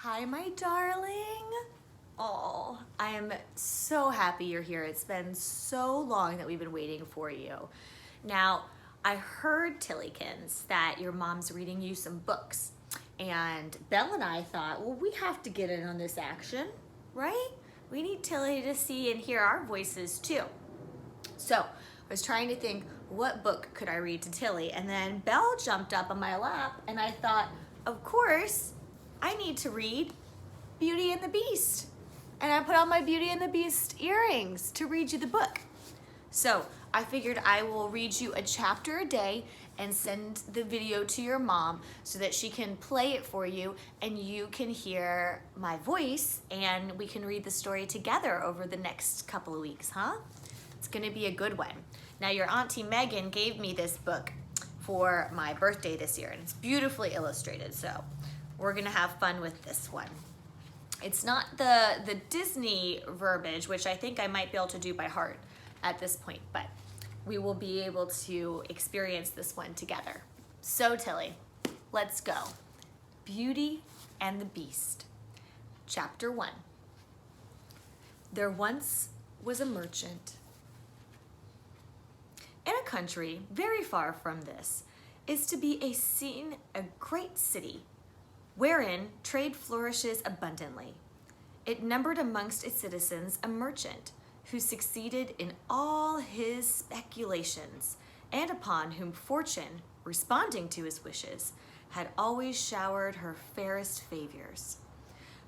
Hi, my darling. Oh, I am so happy you're here. It's been so long that we've been waiting for you. Now, I heard, Tillykins, that your mom's reading you some books. And Belle and I thought, well, we have to get in on this action, right? We need Tilly to see and hear our voices too. So I was trying to think, what book could I read to Tilly? And then Belle jumped up on my lap, and I thought, of course, I need to read Beauty and the Beast. And I put on my Beauty and the Beast earrings to read you the book. So I figured I will read you a chapter a day and send the video to your mom so that she can play it for you and you can hear my voice and we can read the story together over the next couple of weeks, huh? It's gonna be a good one. Now, your Auntie Megan gave me this book for my birthday this year, and it's beautifully illustrated, so we're gonna have fun with this one. It's not the Disney verbiage, which I think I might be able to do by heart at this point, but we will be able to experience this one together. So, Tilly, let's go. Beauty and the Beast, Chapter 1. There once was a merchant. In a country very far from this is to be a great city, wherein trade flourishes abundantly. It numbered amongst its citizens a merchant who succeeded in all his speculations, and upon whom fortune, responding to his wishes, had always showered her fairest favors.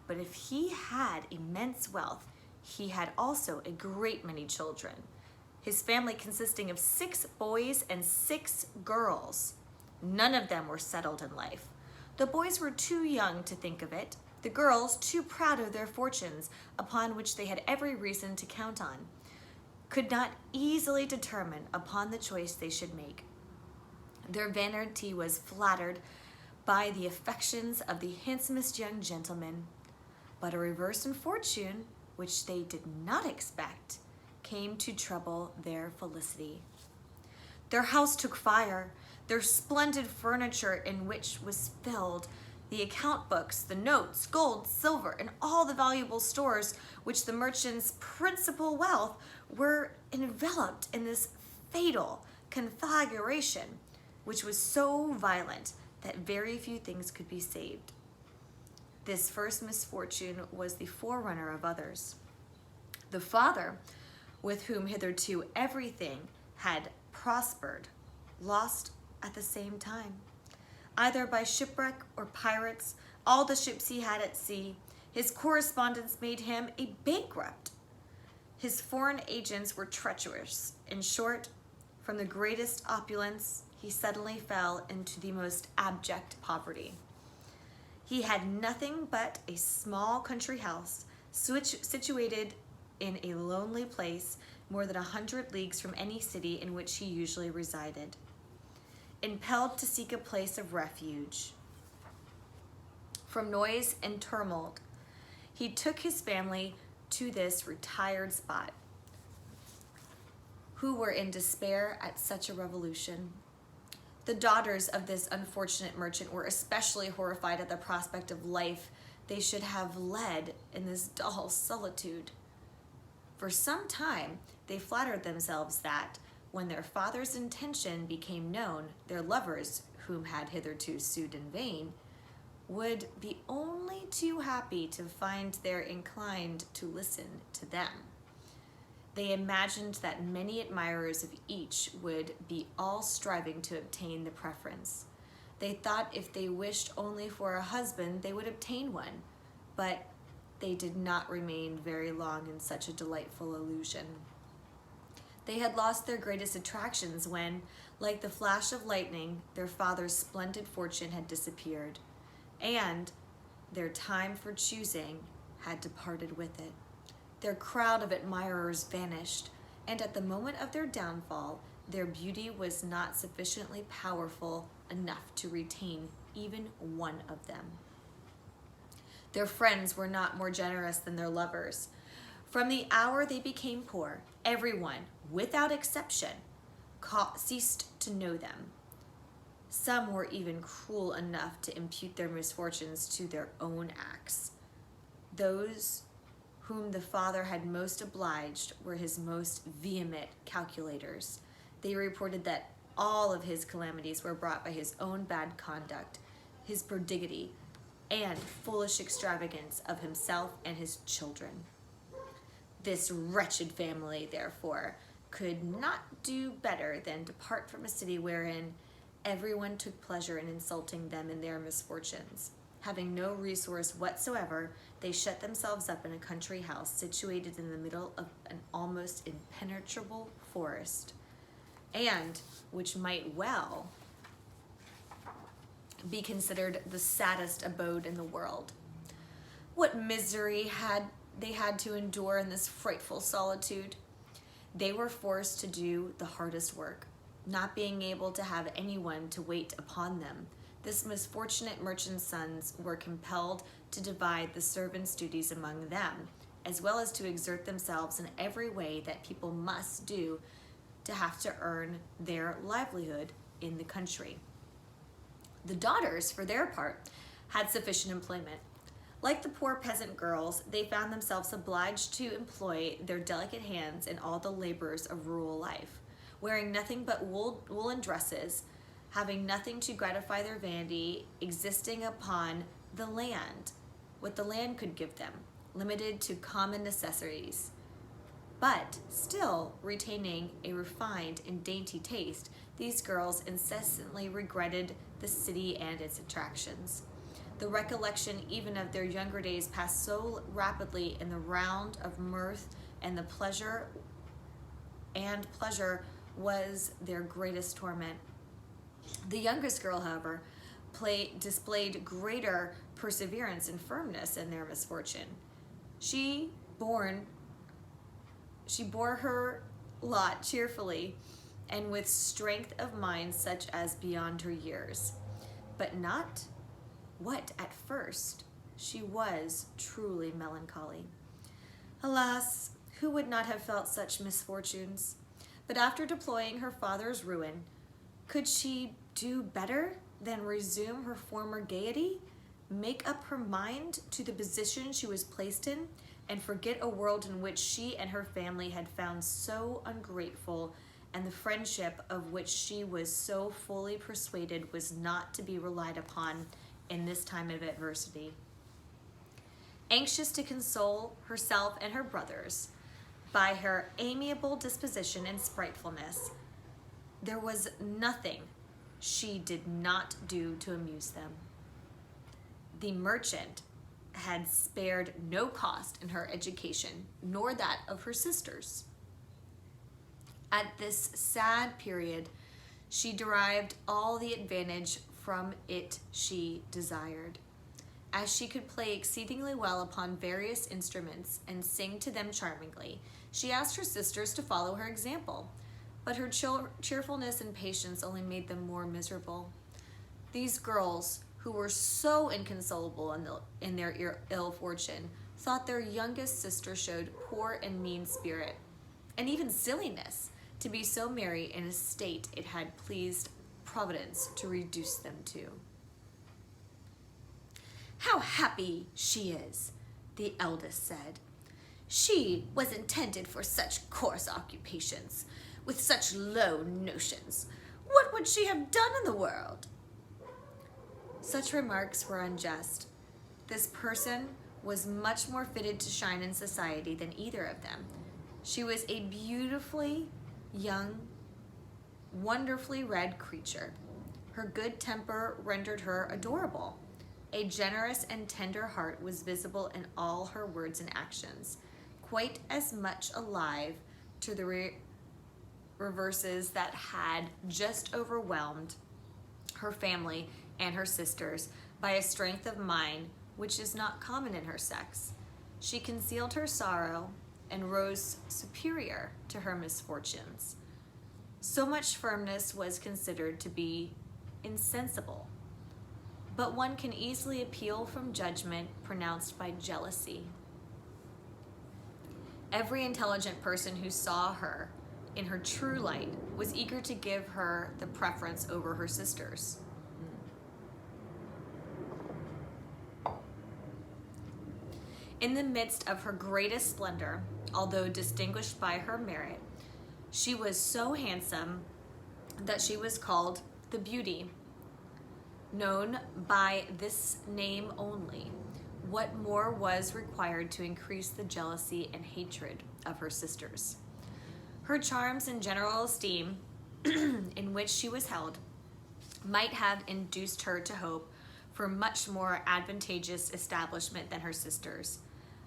But if he had immense wealth, he had also a great many children, his family consisting of 6 boys and 6 girls. None of them were settled in life. The boys were too young to think of it, the girls too proud of their fortunes, upon which they had every reason to count on, could not easily determine upon the choice they should make. Their vanity was flattered by the affections of the handsomest young gentleman, but a reverse in fortune, which they did not expect, came to trouble their felicity. Their house took fire, their splendid furniture in which was filled, the account books, the notes, gold, silver, and all the valuable stores which the merchant's principal wealth were enveloped in this fatal conflagration, which was so violent that very few things could be saved. This first misfortune was the forerunner of others. The father, with whom hitherto everything had prospered, lost at the same time, either by shipwreck or pirates, all the ships he had at sea. His correspondence made him a bankrupt. His foreign agents were treacherous. In short, from the greatest opulence, he suddenly fell into the most abject poverty. He had nothing but a small country house, situated in a lonely place more than 100 leagues from any city in which he usually resided. Impelled to seek a place of refuge from noise and tumult, he took his family to this retired spot, who were in despair at such a revolution. The daughters of this unfortunate merchant were especially horrified at the prospect of life they should have led in this dull solitude. For some time, they flattered themselves that, when their father's intention became known, their lovers, whom had hitherto sued in vain, would be only too happy to find they're inclined to listen to them. They imagined that many admirers of each would be all striving to obtain the preference. They thought if they wished only for a husband, they would obtain one, but they did not remain very long in such a delightful illusion. They had lost their greatest attractions when, like the flash of lightning, their father's splendid fortune had disappeared, and their time for choosing had departed with it. Their crowd of admirers vanished, and at the moment of their downfall, their beauty was not sufficiently powerful enough to retain even one of them. Their friends were not more generous than their lovers. From the hour they became poor, everyone, without exception, ceased to know them. Some were even cruel enough to impute their misfortunes to their own acts. Those whom the father had most obliged were his most vehement calculators. They reported that all of his calamities were brought by his own bad conduct, his prodigality, and foolish extravagance of himself and his children. This wretched family, therefore, could not do better than depart from a city wherein everyone took pleasure in insulting them in their misfortunes. Having no resource whatsoever, they shut themselves up in a country house situated in the middle of an almost impenetrable forest, and which might well be considered the saddest abode in the world. What misery had they had to endure in this frightful solitude? They were forced to do the hardest work, not being able to have anyone to wait upon them. This misfortunate merchant's sons were compelled to divide the servants' duties among them, as well as to exert themselves in every way that people must do to have to earn their livelihood in the country. The daughters, for their part, had sufficient employment. Like the poor peasant girls, they found themselves obliged to employ their delicate hands in all the labors of rural life, wearing nothing but woolen dresses, having nothing to gratify their vanity, existing upon the land, what the land could give them, limited to common necessities, but still retaining a refined and dainty taste. These girls incessantly regretted the city and its attractions. The recollection even of their younger days passed so rapidly in the round of mirth, and the pleasure was their greatest torment. The youngest girl, however, displayed greater perseverance and firmness in their misfortune. She bore her lot cheerfully and with strength of mind such as beyond her years, but not what at first she was truly melancholy. Alas, who would not have felt such misfortunes? But after deploring her father's ruin, could she do better than resume her former gaiety, make up her mind to the position she was placed in, and forget a world in which she and her family had found so ungrateful, and the friendship of which she was so fully persuaded was not to be relied upon in this time of adversity? Anxious to console herself and her brothers by her amiable disposition and sprightfulness, there was nothing she did not do to amuse them. The merchant had spared no cost in her education, nor that of her sisters. At this sad period, she derived all the advantage from it she desired. As she could play exceedingly well upon various instruments and sing to them charmingly, she asked her sisters to follow her example, but her cheerfulness and patience only made them more miserable. These girls, who were so inconsolable in their ill fortune, thought their youngest sister showed poor and mean spirit, and even silliness, to be so merry in a state it had pleased Providence to reduce them to. "How happy she is," the eldest said. "She was intended for such coarse occupations, with such low notions. What would she have done in the world?" Such remarks were unjust. This person was much more fitted to shine in society than either of them. She was a beautifully young, wonderfully red creature. Her good temper rendered her adorable. A generous and tender heart was visible in all her words and actions, quite as much alive to the reverses that had just overwhelmed her family and her sisters by a strength of mind which is not common in her sex. She concealed her sorrow and rose superior to her misfortunes. So much firmness was considered to be insensible, but one can easily appeal from judgment pronounced by jealousy. Every intelligent person who saw her in her true light was eager to give her the preference over her sisters. In the midst of her greatest splendor, although distinguished by her merit, she was so handsome that she was called the Beauty. Known by this name only, what more was required to increase the jealousy and hatred of her sisters? Her charms and general esteem in which she was held might have induced her to hope for much more advantageous establishment than her sisters.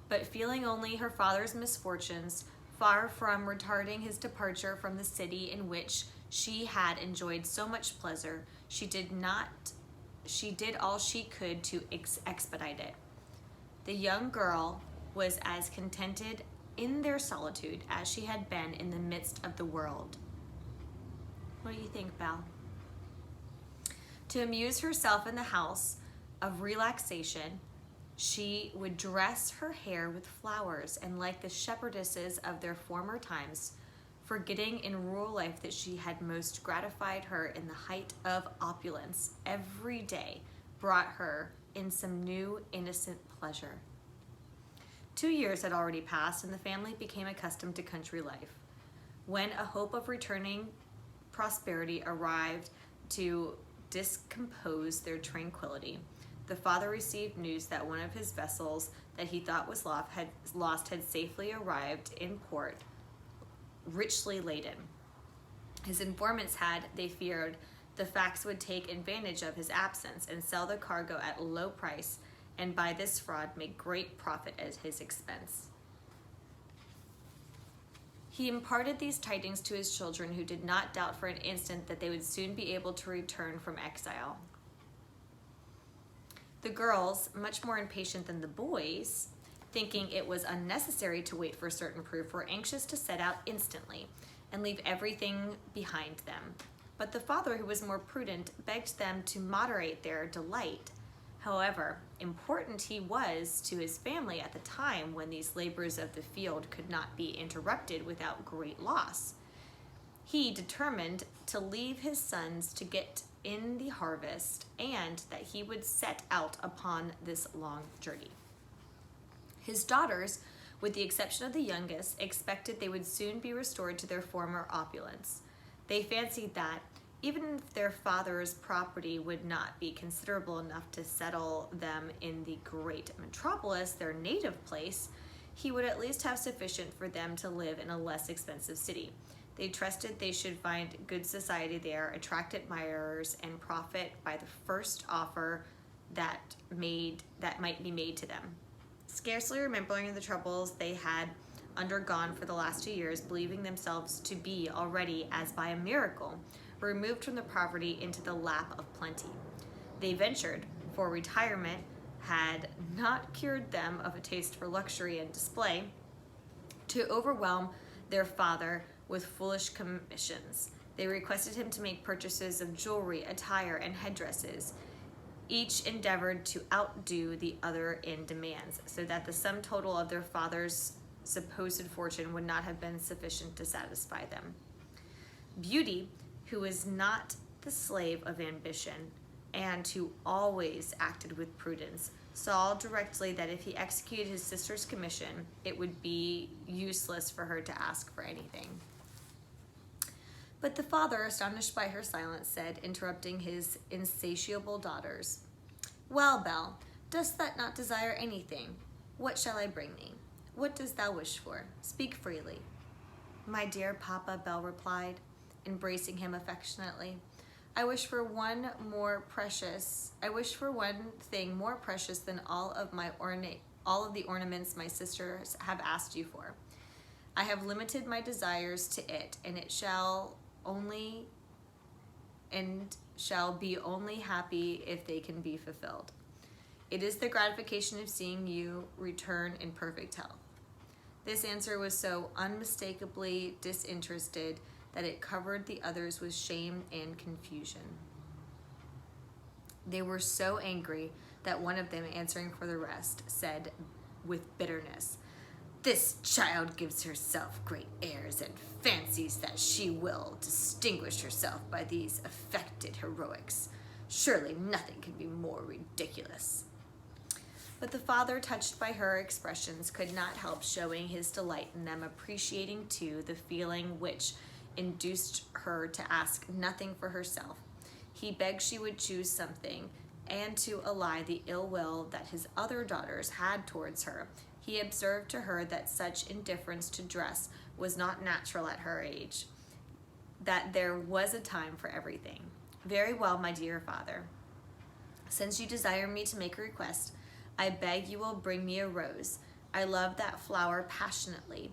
But feeling only her father's misfortunes, far from retarding his departure from the city in which she had enjoyed so much pleasure, she did all she could to expedite it. The young girl was as contented in their solitude as she had been in the midst of the world. What do you think, Belle? To amuse herself in the house of relaxation, she would dress her hair with flowers, and like the shepherdesses of their former times, forgetting in rural life that she had most gratified her in the height of opulence, every day brought her in some new innocent pleasure. 2 years had already passed, and the family became accustomed to country life, when a hope of returning prosperity arrived to discompose their tranquility. The father received news that one of his vessels that he thought was lost had safely arrived in port, richly laden. His informants had, they feared, the Fax would take advantage of his absence and sell the cargo at a low price, and by this fraud make great profit at his expense. He imparted these tidings to his children, who did not doubt for an instant that they would soon be able to return from exile. The girls, much more impatient than the boys, thinking it was unnecessary to wait for certain proof, were anxious to set out instantly and leave everything behind them. But the father, who was more prudent, begged them to moderate their delight. However important he was to his family at the time when these labors of the field could not be interrupted without great loss, he determined to leave his sons to get in the harvest, and that he would set out upon this long journey. His daughters, with the exception of the youngest, expected they would soon be restored to their former opulence. They fancied that, even if their father's property would not be considerable enough to settle them in the great metropolis, their native place, he would at least have sufficient for them to live in a less expensive city. They trusted they should find good society there, attract admirers, and profit by the first offer that might be made to them. Scarcely remembering the troubles they had undergone for the last 2 years, believing themselves to be already, as by a miracle, removed from the poverty into the lap of plenty, they ventured, for retirement had not cured them of a taste for luxury and display, to overwhelm their father with foolish commissions. They requested him to make purchases of jewelry, attire, and headdresses. Each endeavored to outdo the other in demands, so that the sum total of their father's supposed fortune would not have been sufficient to satisfy them. Beauty, who was not the slave of ambition, and who always acted with prudence, saw directly that if he executed his sister's commission, it would be useless for her to ask for anything. But the father, astonished by her silence, said, interrupting his insatiable daughters, "Well, Belle, dost thou not desire anything? What shall I bring thee? What dost thou wish for? Speak freely." "My dear papa," Belle replied, embracing him affectionately, I wish for one thing more precious than all of the ornaments my sisters have asked you for. I have limited my desires to it, and it shall be only happy if they can be fulfilled. It is the gratification of seeing you return in perfect health." This answer was so unmistakably disinterested that it covered the others with shame and confusion. They were so angry that one of them, answering for the rest, said with bitterness, "This child gives herself great airs and fancies that she will distinguish herself by these affected heroics. Surely nothing can be more ridiculous." But the father, touched by her expressions, could not help showing his delight in them, appreciating too the feeling which induced her to ask nothing for herself. He begged she would choose something, and to allay the ill will that his other daughters had towards her, he observed to her that such indifference to dress was not natural at her age, that there was a time for everything. Very well, my dear father. Since you desire me to make a request, I beg you will bring me a rose. I love that flower passionately,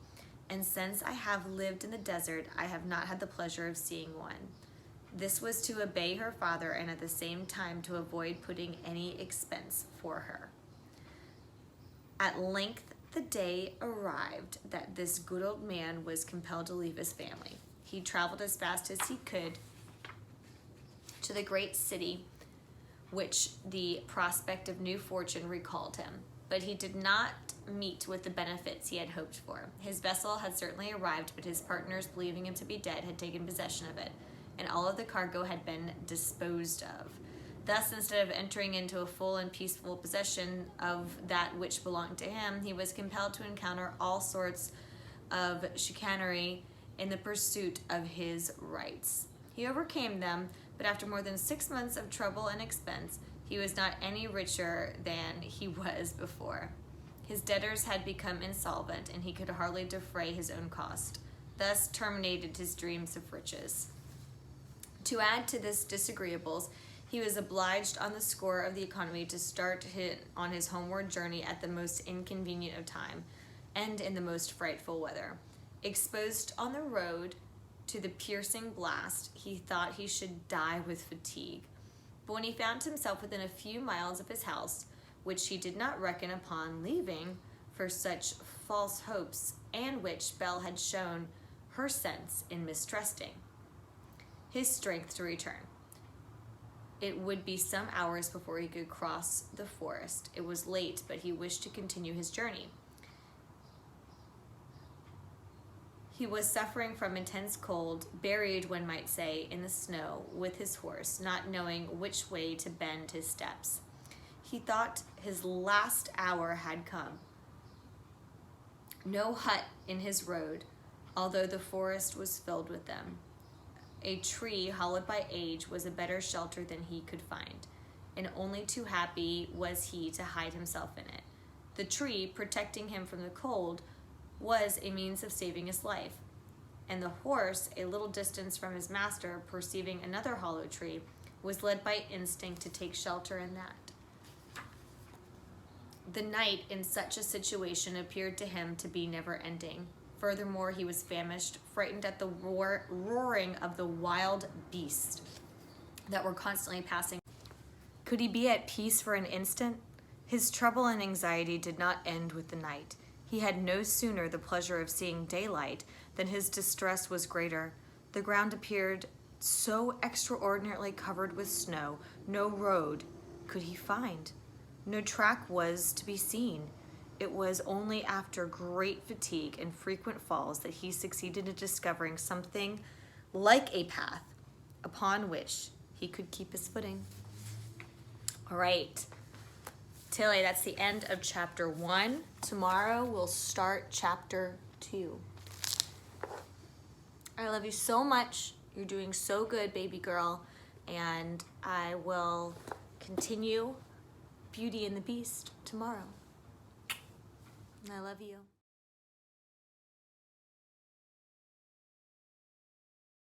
and since I have lived in the desert, I have not had the pleasure of seeing one. This was to obey her father and at the same time to avoid putting any expense for her. At length the day arrived that this good old man was compelled to leave his family. He traveled as fast as he could to the great city which the prospect of new fortune recalled him, but he did not meet with the benefits he had hoped for. His vessel had certainly arrived, but his partners, believing him to be dead, had taken possession of it, and all of the cargo had been disposed of. Thus, instead of entering into a full and peaceful possession of that which belonged to him, he was compelled to encounter all sorts of chicanery in the pursuit of his rights. He overcame them, but after more than 6 months of trouble and expense, he was not any richer than he was before. His debtors had become insolvent, and he could hardly defray his own cost. Thus terminated his dreams of riches. To add to this disagreeables, he was obliged on the score of the economy to start on his homeward journey at the most inconvenient of time, and in the most frightful weather. Exposed on the road to the piercing blast, he thought he should die with fatigue. But when he found himself within a few miles of his house, which he did not reckon upon leaving for such false hopes, and which Belle had shown her sense in mistrusting, his strength to return. It would be some hours before he could cross the forest. It was late, but he wished to continue his journey. He was suffering from intense cold, buried, one might say, in the snow with his horse, not knowing which way to bend his steps. He thought his last hour had come. No hut in his road, although the forest was filled with them. A tree, hollowed by age, was a better shelter than he could find, and only too happy was he to hide himself in it. The tree, protecting him from the cold, was a means of saving his life, and the horse, a little distance from his master, perceiving another hollow tree, was led by instinct to take shelter in that. The night in such a situation appeared to him to be never-ending. Furthermore, he was famished, frightened at the roaring of the wild beasts that were constantly passing. Could he be at peace for an instant? His trouble and anxiety did not end with the night. He had no sooner the pleasure of seeing daylight than his distress was greater. The ground appeared so extraordinarily covered with snow, no road could he find. No track was to be seen. It was only after great fatigue and frequent falls that he succeeded in discovering something like a path upon which he could keep his footing. All right, Tilly, that's the end of chapter 1. Tomorrow we'll start chapter 2. I love you so much. You're doing so good, baby girl. And I will continue Beauty and the Beast tomorrow. I love you.